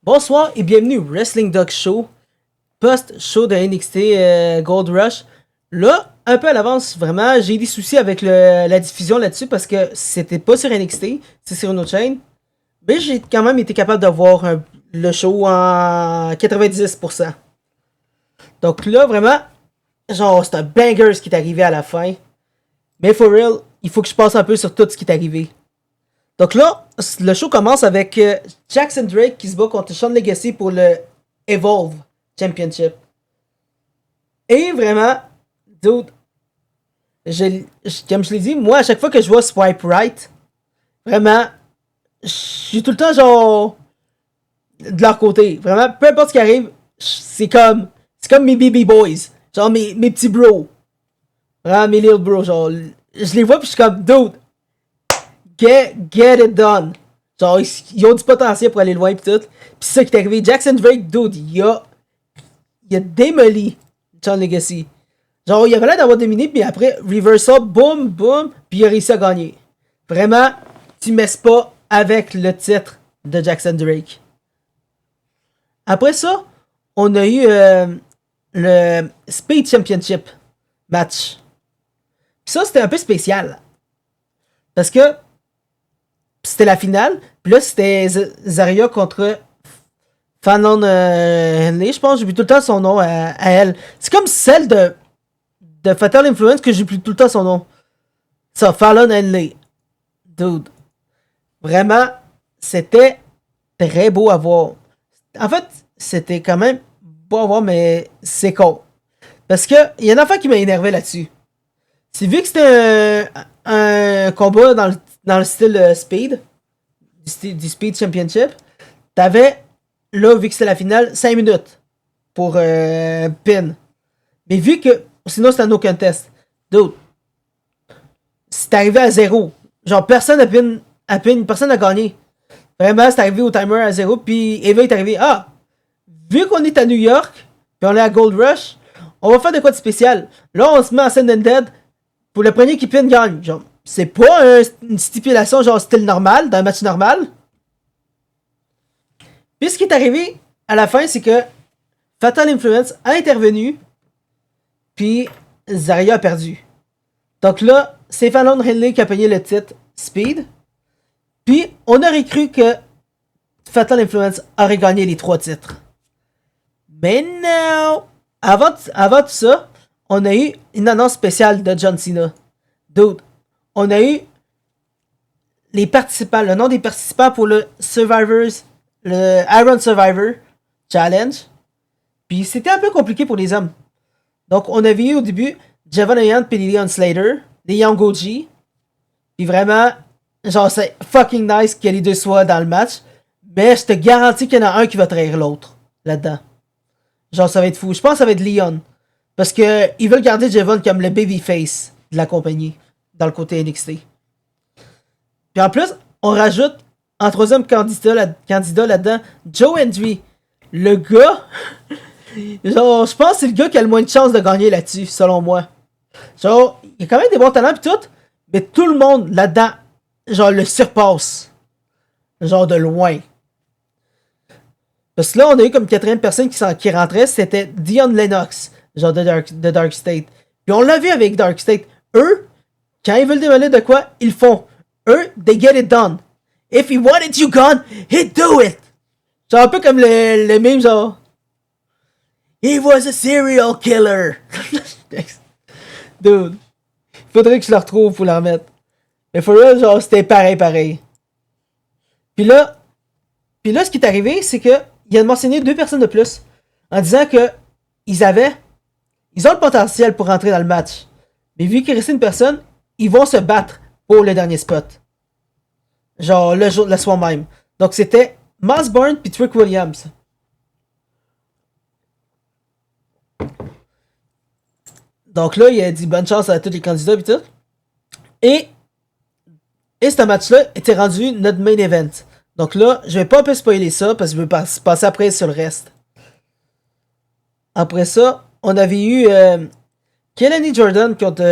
Bonsoir et bienvenue au Wrestling Dog Show, post-show de NXT Gold Rush. Là, un peu à l'avance, vraiment, j'ai des soucis avec la diffusion là-dessus parce que c'était pas sur NXT, c'est sur une autre chaîne. Mais j'ai quand même été capable de voir le show en 90%. Donc là, vraiment, genre, c'est un banger ce qui est arrivé à la fin. Mais for real, il faut que je passe un peu sur tout ce qui est arrivé. Donc là, le show commence avec Jackson Drake qui se bat contre Sean Legacy pour le Evolve Championship. Et vraiment, dude, comme je l'ai dit, moi, à chaque fois que je vois Swipe Right, vraiment, je suis tout le temps genre de leur côté. Vraiment, peu importe ce qui arrive, c'est comme mes BB Boys. Genre mes petits bros. Vraiment, mes little bros. Genre, je les vois puis je suis comme, dude, get it done. Genre, ils ont du potentiel pour aller loin pis tout. Pis c'est ça qui est arrivé. Jackson Drake, dude, il a démoli John Legacy. Genre, il avait l'air d'avoir dominé, puis après, reversal, boum, boum, puis il a réussi à gagner. Vraiment, tu messes pas avec le titre de Jackson Drake. Après ça, on a eu le Speed Championship match. Pis ça, c'était un peu spécial. Parce que c'était la finale, puis là, c'était Zarya contre Fallon Henley, je pense, j'oublie tout le temps son nom à elle. C'est comme celle de Fatal Influence que j'oublie tout le temps son nom. Ça, Fallon Henley. Dude. Vraiment, c'était très beau à voir. En fait, c'était quand même beau à voir, mais c'est con. Parce que, il y a une affaire qui m'a énervé là-dessus. C'est vu que c'était un combat dans le style Speed, du Speed Championship, t'avais, là, vu que c'était la finale, 5 minutes pour pin. Mais vu que, sinon c'était un no contest. Dude, c'est arrivé à 0. Genre, personne n'a pin, personne n'a gagné. Vraiment, c'est arrivé au timer à 0, puis Eva est arrivé, vu qu'on est à New York, puis on est à Gold Rush, on va faire de quoi de spécial. Là, on se met en Send and Dead, pour le premier qui pin gagne. Genre, c'est pas une stipulation genre style normal, d'un match normal. Puis ce qui est arrivé à la fin, c'est que Fatal Influence a intervenu, puis Zarya a perdu. Donc là, c'est Fallon Henley qui a payé le titre Speed. Puis on aurait cru que Fatal Influence aurait gagné les 3 titres. Mais non! Avant tout ça, on a eu une annonce spéciale de John Cena. Dude, on a eu les participants, le nom des participants pour le Iron Survivor Challenge. Puis c'était un peu compliqué pour les hommes. Donc on avait eu au début Javon Ayant et Leon Slater, les Young OG. Puis vraiment, genre c'est fucking nice que les deux soient dans le match. Mais je te garantis qu'il y en a un qui va trahir l'autre là-dedans. Genre ça va être fou. Je pense que ça va être Leon. Parce que ils veulent garder Javon comme le babyface de la compagnie dans le côté NXT. Puis en plus, on rajoute en troisième candidat là-dedans, Joe Hendry. Le gars, genre, je pense que c'est le gars qui a le moins de chances de gagner là-dessus, selon moi. Genre, il a quand même des bons talents pis tout, mais tout le monde là-dedans, genre, le surpasse. Genre, de loin. Parce que là, on a eu comme quatrième personne qui rentrait, c'était Dion Lennox, genre de Dark State. Puis on l'a vu avec Dark State. Eux, quand ils veulent démolir de quoi, ils font. Eux, they get it done. If he wanted you gone, he'd do it. Genre un peu comme le meme, genre. He was a serial killer. Dude. Faudrait que je le retrouve pour la remettre. Mais faudrait, genre, c'était pareil. Puis là, ce qui est arrivé, c'est que il a mentionné 2 personnes de plus. En disant que ils ont le potentiel pour rentrer dans le match. Mais vu qu'il restait une personne, ils vont se battre pour le dernier spot. Genre le soir même. Donc c'était Mossburn puis Trick Williams. Donc là, il a dit bonne chance à tous les candidats et tout. Et ce match-là était rendu notre main event. Donc là, je vais pas un peu spoiler ça parce que je veux passer après sur le reste. Après ça, on avait eu Kelly Jordan contre...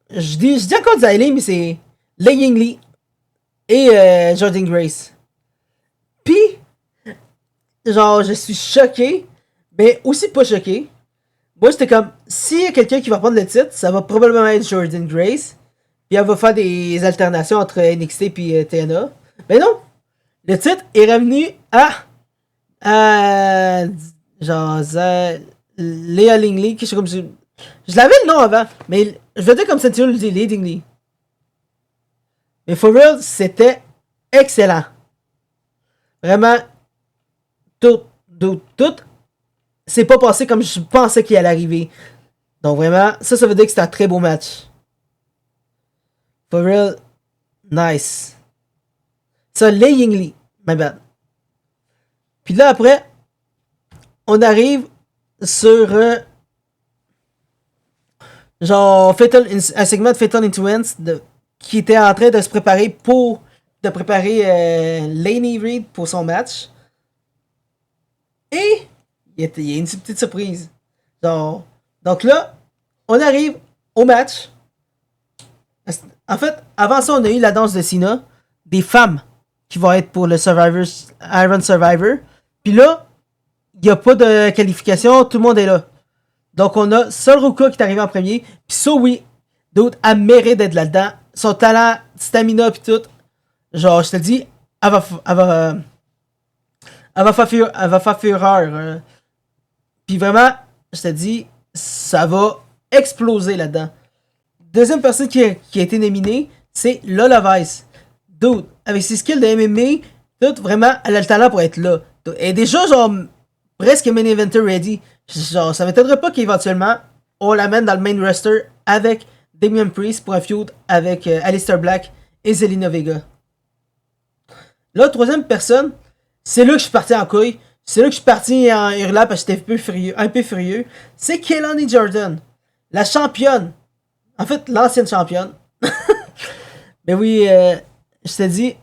je dis encore Zaylee, mais c'est Lei Yingli et Jordan Grace. Puis, genre, je suis choqué, mais aussi pas choqué. Moi, j'étais comme, s'il y a quelqu'un qui va prendre le titre, ça va probablement être Jordan Grace. Puis elle va faire des alternations entre NXT et TNA. Mais non, le titre est revenu à genre, Léa Lingley, quelque chose comme ça. Je l'avais le nom avant, mais je vais dire comme Sentinel le dit, Léa Lingley. Mais for real, c'était excellent. Vraiment, tout, c'est pas passé comme je pensais qu'il allait arriver. Donc vraiment, ça veut dire que c'était un très beau match. For real, nice. Ça, Lei Yingli, my bad. Puis là, après, on arrive sur genre un segment de Fatal Influence qui était en train de se préparer de préparer Laney Reed pour son match. Et il y a une petite surprise. Donc là, on arrive au match. En fait, avant ça, on a eu la danse de Cena, des femmes qui vont être pour le Iron Survivor. Puis là, il n'y a pas de qualification, tout le monde est là. Donc on a Sol Ruka qui est arrivé en premier. Puis ça, oui, d'autres, elle mérite d'être là-dedans. Son talent, stamina, puis tout. Genre, je te dis, elle va faire fureur. Puis vraiment, je te dis, ça va exploser là-dedans. Deuxième personne qui a été nominée, c'est Lola Vice. Dude, avec ses skills de MMA, tout, vraiment, elle a le talent pour être là. Elle est déjà, genre, presque main eventer ready. Genre, ça m'étonnerait pas qu'éventuellement, on l'amène dans le main roster avec Damian Priest pour un feud avec Aleister Black et Zelina Vega. Là, troisième personne, c'est là que je suis parti en couille. C'est là que je suis parti en hurlant parce que j'étais un peu furieux. C'est Kelani Jordan, la championne. En fait, l'ancienne championne. Mais oui, je te dis,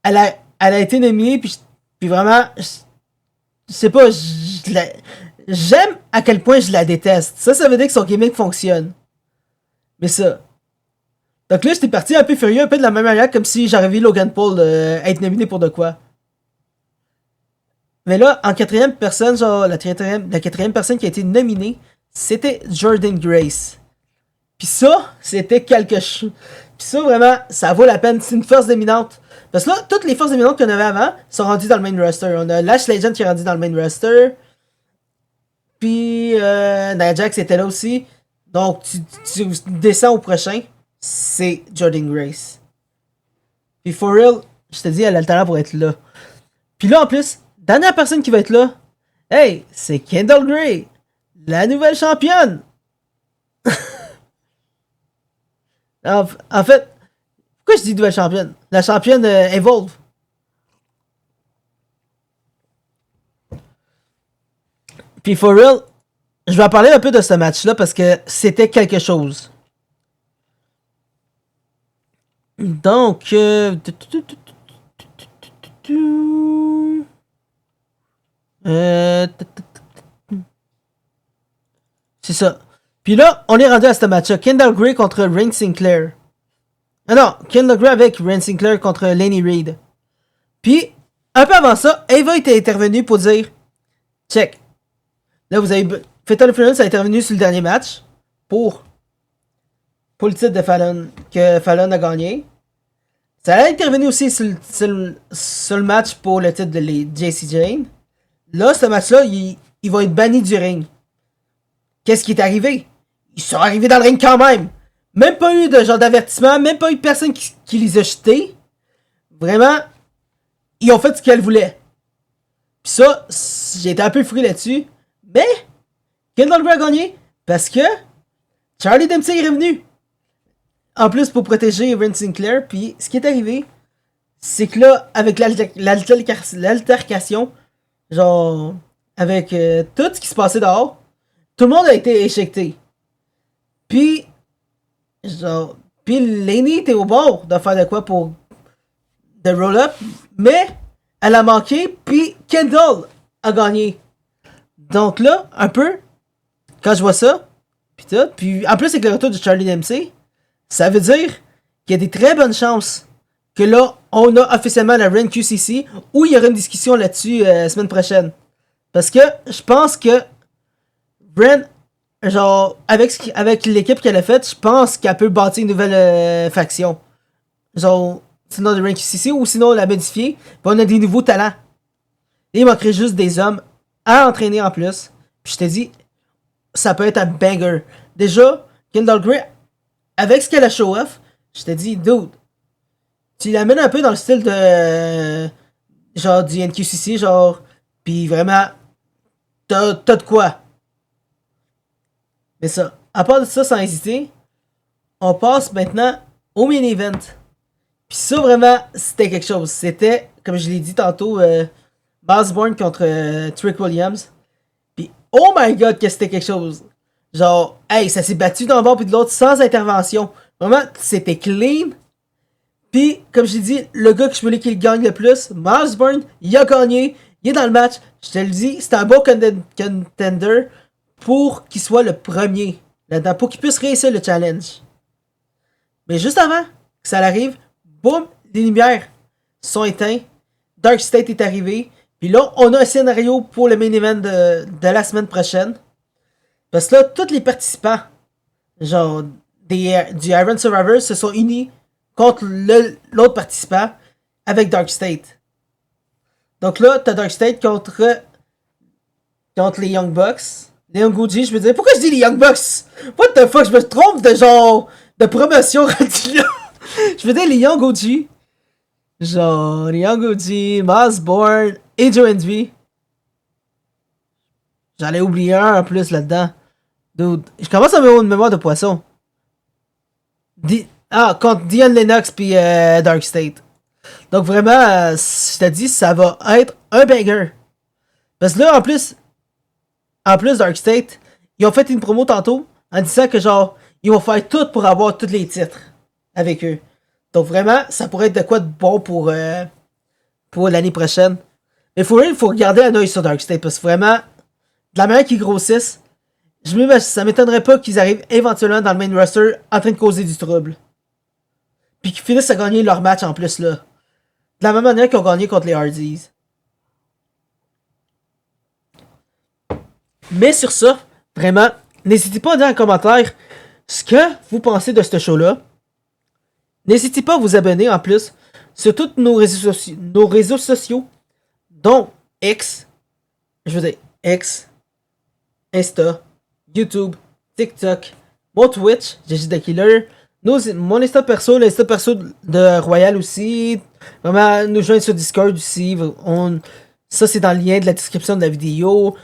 elle a été nominée, puis vraiment, je sais pas, j'aime à quel point je la déteste. Ça veut dire que son gimmick fonctionne. Mais ça. Donc là, j'étais parti un peu furieux, un peu de la même manière, comme si j'aurais vu Logan Paul être nominé pour de quoi. Mais là, en quatrième personne, genre, la quatrième personne qui a été nominée, c'était Jordan Grace. Pis ça, c'était quelque chose. Pis ça, vraiment, ça vaut la peine. C'est une force dominante. Parce que là, toutes les forces dominantes qu'on avait avant sont rendues dans le main roster. On a Lash Legend qui est rendu dans le main roster. Puis Nia Jax était là aussi. Donc, tu descends au prochain. C'est Jordan Grace. Puis for real, je te dis, elle a le talent pour être là. Puis là, en plus, dernière personne qui va être là, hey, c'est Kendall Gray, la nouvelle championne. En fait, pourquoi je dis nouvelle championne? La championne Evolve. Puis for real, je vais en parler un peu de ce match-là parce que c'était quelque chose. Donc, c'est ça. Puis là, on est rendu à ce match-là. Kendall Gray contre Rain Sinclair. Ah non, Kendall Gray avec Rain Sinclair contre Laney Reed. Puis, un peu avant ça, Ava était intervenue pour dire check. Là, vous avez. Fatal Influence a intervenu sur le dernier match pour le titre de Fallon que Fallon a gagné. Ça a intervenu aussi sur le match pour le titre de JC Jane. Là, ce match-là, il va être banni du ring. Qu'est-ce qui est arrivé? Ils sont arrivés dans le ring quand même. Même pas eu de genre d'avertissement, même pas eu personne qui les a jetés. Vraiment, ils ont fait ce qu'elles voulaient. Pis ça, j'ai été un peu fru là-dessus. Mais, Kendall Gray a gagné parce que Charlie Dempsey est revenu. En plus, pour protéger Rain Sinclair. Puis, ce qui est arrivé, c'est que là, avec l'altercation, genre, avec tout ce qui se passait dehors, tout le monde a été éjecté. Puis, genre, puis Laney était au bord de faire de quoi pour de roll-up, mais elle a manqué, puis Kendall a gagné. Donc là, un peu, quand je vois ça, puis tout, puis en plus avec le retour de Charlie Dempsey, ça veut dire qu'il y a des très bonnes chances que là, on a officiellement la Ren QCC, où il y aura une discussion là-dessus la semaine prochaine. Parce que je pense que Ren, genre, avec l'équipe qu'elle a faite, je pense qu'elle peut bâtir une nouvelle faction. Genre, sinon de Ren QCC, ou sinon la modifier. Puis on a des nouveaux talents. Et il manquerait juste des hommes à entraîner en plus. Puis je te dis, ça peut être un banger. Déjà, Kendall Gray, avec ce qu'elle a show-off, je te dis, dude, tu l'amènes un peu dans le style de. Genre du NQCC, genre. Pis vraiment, t'as de quoi. Mais ça, à part de ça, sans hésiter, on passe maintenant au main event. Pis ça, vraiment, c'était quelque chose. C'était, comme je l'ai dit tantôt, Osborne contre Trick Williams. Pis oh my god, que c'était quelque chose. Genre, hey, ça s'est battu d'un bord puis de l'autre sans intervention. Vraiment, c'était clean. Puis, comme je l'ai dit, le gars que je voulais qu'il gagne le plus, Miles Burn, il a gagné, il est dans le match. Je te le dis, c'est un beau contender pour qu'il soit le premier là-dedans, pour qu'il puisse réussir le challenge. Mais juste avant que ça arrive, boum, les lumières sont éteintes, Dark State est arrivé, puis là, on a un scénario pour le main event de la semaine prochaine. Parce que là, tous les participants, genre, du Iron Survivor se sont unis contre l'autre participant avec Dark State. Donc là, t'as Dark State contre les Young Bucks. Les Young Goji, je veux dire, pourquoi je dis les Young Bucks? What the fuck, je me trompe de genre de promotion rendu là. Je veux dire les Young Goji. Genre, les Young Goji, Osborne et Joe Envy. J'en ai oublié un en plus là-dedans. Dude, je commence à avoir une mémoire de poisson. Contre Dion Lennox puis Dark State. Donc vraiment, je te dis, ça va être un banger. Parce que là, en plus Dark State, ils ont fait une promo tantôt en disant que genre, ils vont faire tout pour avoir tous les titres avec eux. Donc vraiment, ça pourrait être de quoi de bon pour l'année prochaine. Mais il faut regarder un oeil sur Dark State parce que vraiment, de la manière qu'ils grossissent, ça m'étonnerait pas qu'ils arrivent éventuellement dans le main roster en train de causer du trouble. Puis qu'ils finissent à gagner leur match en plus là. De la même manière qu'ils ont gagné contre les Hardys. Mais sur ça, vraiment, n'hésitez pas à dire en commentaire ce que vous pensez de ce show-là. N'hésitez pas à vous abonner en plus sur tous nos réseaux sociaux, dont X, X, Insta, YouTube, TikTok, mon Twitch, GG The Killer, mon Insta perso, l'Insta perso de Royal aussi. Vraiment, nous joindre sur Discord aussi. Ça, c'est dans le lien de la description de la vidéo.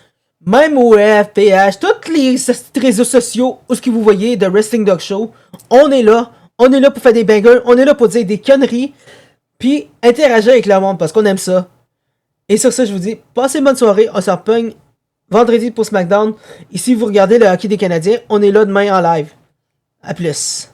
Même au FPH, tous les réseaux sociaux où ce que vous voyez de Wrestling Dog Show, on est là. On est là pour faire des bangers. On est là pour dire des conneries. Puis interagir avec le monde parce qu'on aime ça. Et sur ça, je vous dis, passez une bonne soirée. On s'en pogne vendredi pour SmackDown. Et si vous regardez le hockey des Canadiens, on est là demain en live. À plus.